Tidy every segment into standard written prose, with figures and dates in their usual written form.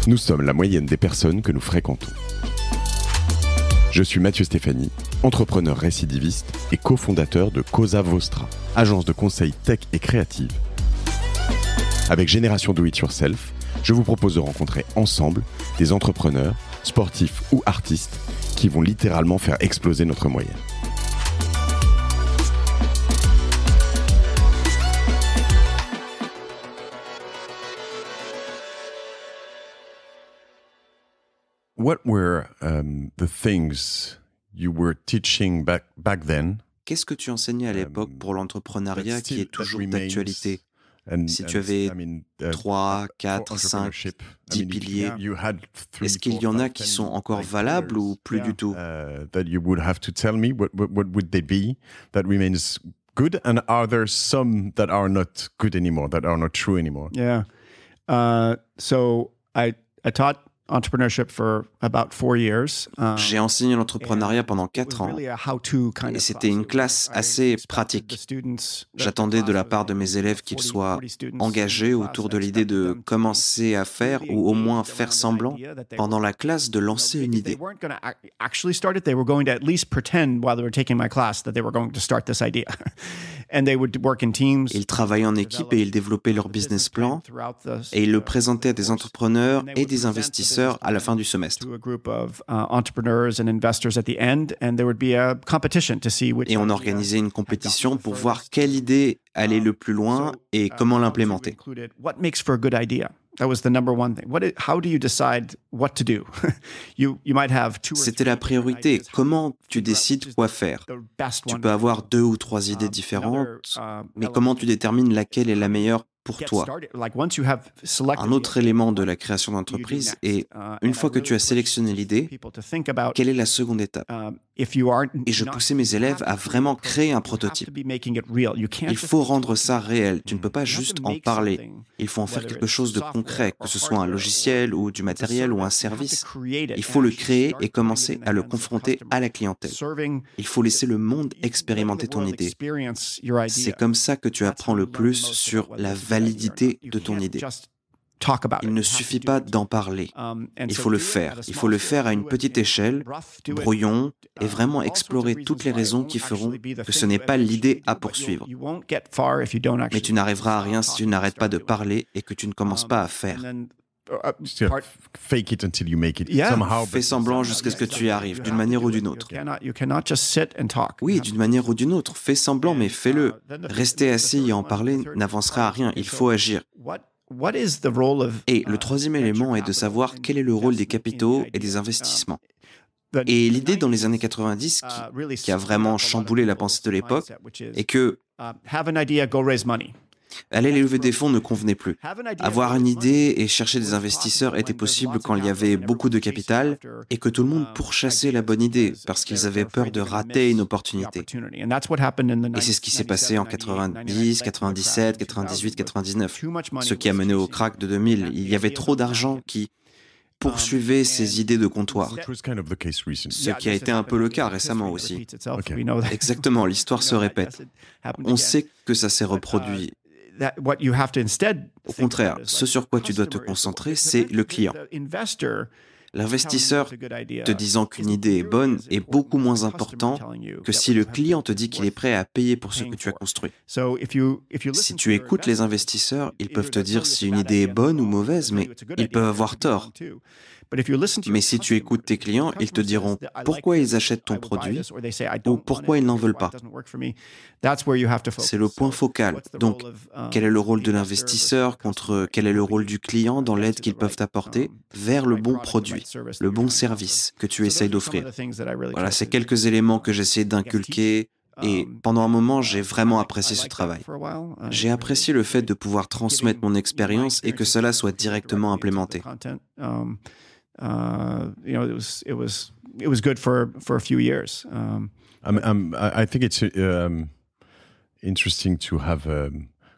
Nous sommes la moyenne des personnes que nous fréquentons. Je suis Mathieu Stéphanie, entrepreneur récidiviste et cofondateur de Cosa Vostra, agence de conseil tech et créative. Avec Génération Do It Yourself, je vous propose de rencontrer ensemble des entrepreneurs, sportifs ou artistes qui vont littéralement faire exploser notre moyenne. What were the things you were teaching back then? Qu'est-ce que tu enseignais à l'époque pour l'entrepreneuriat qui est toujours d'actualité? Si tu avais 3, 4, 5, 10 piliers, est-ce qu'il y en a qui sont encore valables ou plus du tout? That you would have to tell me what would they be that remains good, and are there some that are not good anymore, that are not true anymore? Yeah. So I taught entrepreneurship for about 4 years. J'ai enseigné l'entrepreneuriat pendant 4 ans et c'était une classe assez pratique. J'attendais de la part de mes élèves qu'ils soient engagés autour de l'idée de commencer à faire ou au moins faire semblant pendant la classe de lancer une idée. Ils travaillaient en équipe et ils développaient leur business plan et ils le présentaient à des entrepreneurs et des investisseurs à la fin du semestre. Et on organisait une compétition pour voir quelle idée allait le plus loin et comment l'implémenter. C'était la priorité. Comment tu décides quoi faire? Tu peux avoir 2 ou 3 idées différentes, mais comment tu détermines laquelle est la meilleure pour toi? Un autre élément de la création d'entreprise est, une fois que tu as sélectionné l'idée, quelle est la seconde étape? Et je poussais mes élèves à vraiment créer un prototype. Il faut rendre ça réel. Tu ne peux pas juste en parler. Il faut en faire quelque chose de concret, que ce soit un logiciel ou du matériel ou un service. Il faut le créer et commencer à le confronter à la clientèle. Il faut laisser le monde expérimenter ton idée. C'est comme ça que tu apprends le plus sur la validité de ton idée. Il ne suffit pas d'en parler. Il faut le faire. Il faut le faire à une petite échelle, brouillon, et vraiment explorer toutes les raisons qui feront que ce n'est pas l'idée à poursuivre. Mais tu n'arriveras à rien si tu n'arrêtes pas de parler et que tu ne commences pas à faire. Fake it until you make it. Fais semblant jusqu'à ce que tu y arrives, d'une manière ou d'une autre. Oui, d'une manière ou d'une autre. Fais semblant, mais fais-le. Rester assis et en parler n'avancera à rien. Il faut agir. Et le troisième élément est de savoir quel est le rôle des capitaux et des investissements. Et l'idée dans les années 90 qui a vraiment chamboulé la pensée de l'époque est que aller lever des fonds ne convenait plus. Avoir une idée et chercher des investisseurs était possible quand il y avait beaucoup de capital et que tout le monde pourchassait la bonne idée parce qu'ils avaient peur de rater une opportunité. Et c'est ce qui s'est passé en 90, 97, 98, 99. Ce qui a mené au crack de 2000. Il y avait trop d'argent qui poursuivait ces idées de comptoir. Ce qui a été un peu le cas récemment aussi. Exactement, l'histoire se répète. On sait que ça s'est reproduit. Au contraire, ce sur quoi tu dois te concentrer, c'est le client. L'investisseur te disant qu'une idée est bonne est beaucoup moins important que si le client te dit qu'il est prêt à payer pour ce que tu as construit. Si tu écoutes les investisseurs, ils peuvent te dire si une idée est bonne ou mauvaise, mais ils peuvent avoir tort. Mais si tu écoutes tes clients, ils te diront pourquoi ils achètent ton produit ou pourquoi ils n'en veulent pas. C'est le point focal. Donc, quel est le rôle de l'investisseur contre quel est le rôle du client dans l'aide qu'ils peuvent apporter vers le bon produit, le bon service que tu essayes d'offrir. Voilà, c'est quelques éléments que j'essaie d'inculquer. Et pendant un moment, j'ai vraiment apprécié ce travail. J'ai apprécié le fait de pouvoir transmettre mon expérience et que cela soit directement implémenté. It was good for a few years. I think it's interesting to have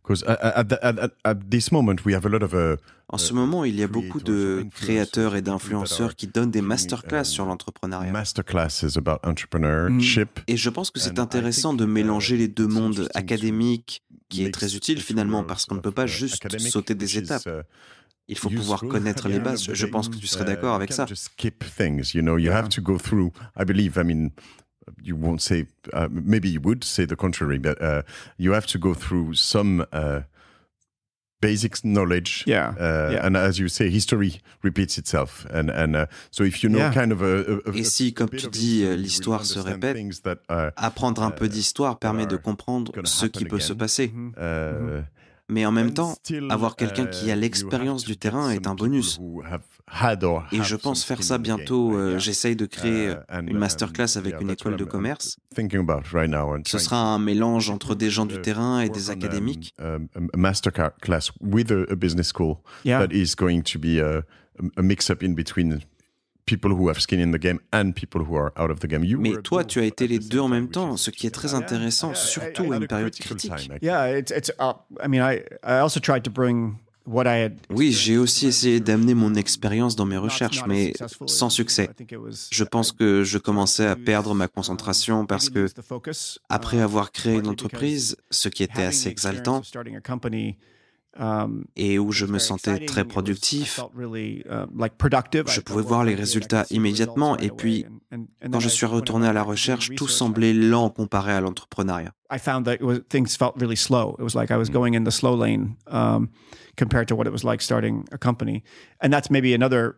because at this moment we have a lot of En ce moment, il y a beaucoup de créateurs et d'influenceurs qui donnent des masterclass sur l'entrepreneuriat. Masterclasses about entrepreneurship. Et je pense que c'est intéressant de mélanger les deux mondes académiques, qui est très utile finalement parce qu'on ne peut pas juste sauter des étapes. Il faut pouvoir connaître les bases. Je pense que tu serais d'accord avec ça. Just skip things, you know. You have to go through. I believe. I mean, you won't say. Maybe you would say the contrary, but you have to go through some basic knowledge. And as you say, history repeats itself. And so if you know kind of Et si, comme tu dis, l'histoire se répète, apprendre un peu d'histoire permet de comprendre ce qui peut se passer. Mais en même temps, avoir quelqu'un qui a l'expérience du terrain est un bonus. Et je pense faire ça bientôt. J'essaye de créer une masterclass avec une école de commerce. Ce sera un mélange entre des gens du terrain et des académiques. A masterclass with a business school that is going to be a mix-up in between people who have skin in the game and people who are out of the game. Mais toi, tu as été les deux en même temps, ce qui est très intéressant, surtout à une période critique. Oui, j'ai aussi essayé d'amener mon expérience dans mes recherches, mais sans succès. Je pense que je commençais à perdre ma concentration parce que, après avoir créé une entreprise, ce qui était assez exaltant, et où je me sentais très productif, je pouvais voir les résultats immédiatement, et puis quand je suis retourné à la recherche, tout semblait lent comparé à l'entrepreneuriat. I found that things felt really slow. It was like I was going in the slow lane compared to what it was like starting a company. And that's maybe another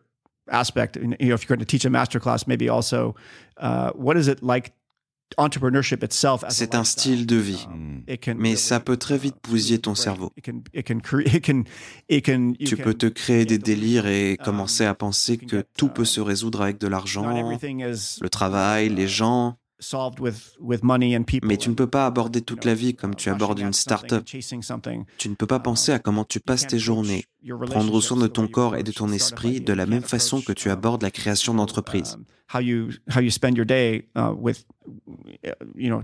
aspect. You know, if you're going to teach a masterclass, maybe also what is it like? Entrepreneurship itself. C'est un style de vie, mais ça peut très vite bousiller ton cerveau. Tu peux te créer des délires et commencer à penser que tout peut se résoudre avec de l'argent, le travail, les gens. Mais tu ne peux pas aborder toute la vie comme tu abordes une start-up. Tu ne peux pas penser à comment tu passes tes journées, prendre soin de ton corps et de ton esprit de la même façon que tu abordes la création d'entreprise. How you spend your day with,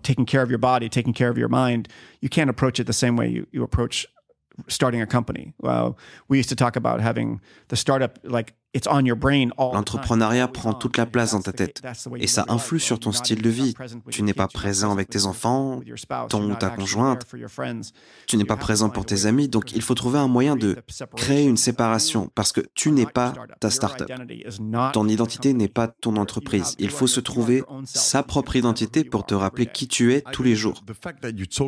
taking care of your body, taking care of your mind. You can't approach it the same way you approach starting a company. We used to talk about having the startup like it's on your brain all the time. L'entrepreneuriat prend toute la place dans ta tête et ça influe sur ton style de vie. Tu n'es pas présent avec tes enfants, ton ou ta conjointe, tu n'es pas présent pour tes amis, donc il faut trouver un moyen de créer une séparation parce que tu n'es pas ta start-up. Ton identité n'est pas ton entreprise. Il faut se trouver sa propre identité pour te rappeler qui tu es tous les jours.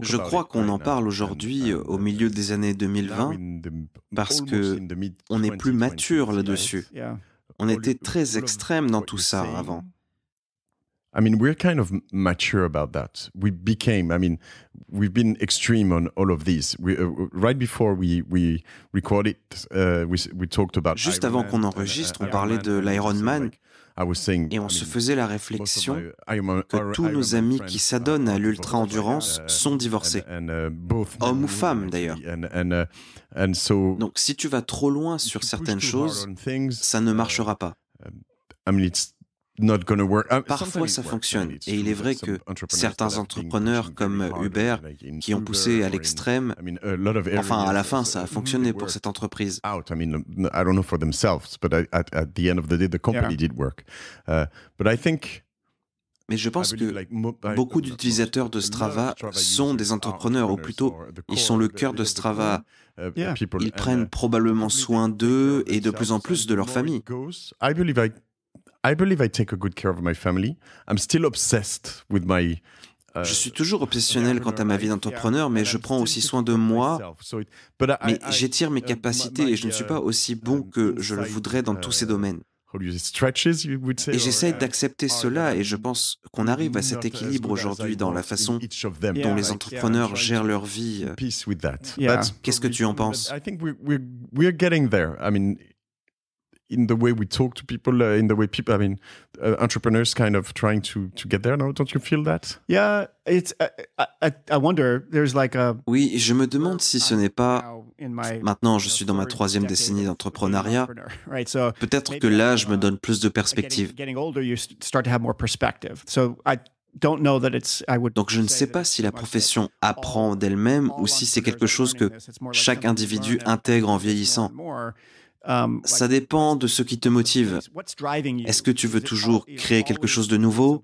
Je crois qu'on en parle aujourd'hui au milieu des années 2020 parce qu'on est plus mature là-dessus. On était très extrême dans tout ça avant. I mean, we're kind of mature about that. We've been extreme on all of these. Right before we recorded, we talked about. Juste avant qu'on enregistre, on parlait de l'Ironman. Et on se faisait la réflexion que tous nos amis qui s'adonnent à l'ultra-endurance sont divorcés, hommes ou femmes d'ailleurs. Donc si tu vas trop loin sur certaines choses, ça ne marchera pas. Parfois, ça fonctionne. Et il est vrai que certains entrepreneurs comme Uber, qui ont poussé à l'extrême, enfin, à la fin, ça a fonctionné pour cette entreprise. I don't know for themselves, but at the end of the day, the company did work. But I think. Mais je pense que beaucoup d'utilisateurs de Strava sont des entrepreneurs, ou plutôt, ils sont le cœur de Strava. Ils prennent probablement soin d'eux et de plus en plus de leur famille. I believe I take a good care of my family. I'm still obsessed with my. Je suis toujours obsessionnel quant à ma vie d'entrepreneur, mais je prends aussi soin de moi. Mais j'étire mes capacités et je ne suis pas aussi bon que je le voudrais dans tous ces domaines. Et j'essaie d'accepter cela et je pense qu'on arrive à cet équilibre aujourd'hui dans la façon dont les entrepreneurs gèrent leur vie. Qu'est-ce que tu en penses? I think we're getting there. I mean, in the way we talk to people, in the way people, entrepreneurs kind of trying to get there now. Don't you feel that? Yeah, it's. I wonder. There's like a. Oui, je me demande si ce n'est pas. Maintenant, je suis dans ma 3e décennie d'entrepreneuriat. Peut-être que l'âge me donne plus de perspective. Donc je ne sais pas si la profession apprend d'elle-même ou si c'est quelque chose que chaque individu intègre en vieillissant. Ça dépend de ce qui te motive. Est-ce que tu veux toujours créer quelque chose de nouveau?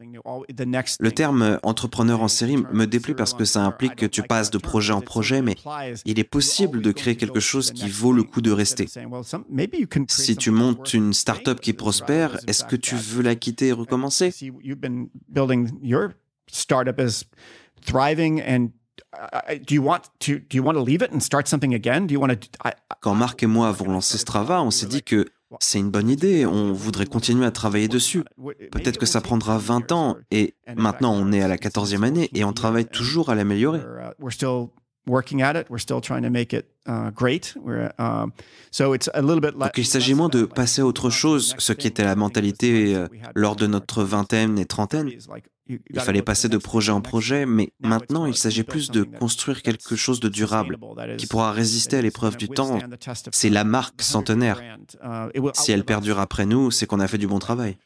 Le terme entrepreneur en série me déplaît parce que ça implique que tu passes de projet en projet, mais il est possible de créer quelque chose qui vaut le coup de rester. Si tu montes une start-up qui prospère, est-ce que tu veux la quitter et recommencer? Quand Marc et moi avons lancé Strava, on s'est dit que c'est une bonne idée, on voudrait continuer à travailler dessus. Peut-être que ça prendra 20 ans, et maintenant on est à la 14e année et on travaille toujours à l'améliorer. Donc il s'agit moins de passer à autre chose, ce qui était la mentalité lors de notre vingtaine et trentaine. Il fallait passer de projet en projet, mais maintenant il s'agit plus de construire quelque chose de durable, qui pourra résister à l'épreuve du temps. C'est la marque centenaire. Si elle perdure après nous, c'est qu'on a fait du bon travail.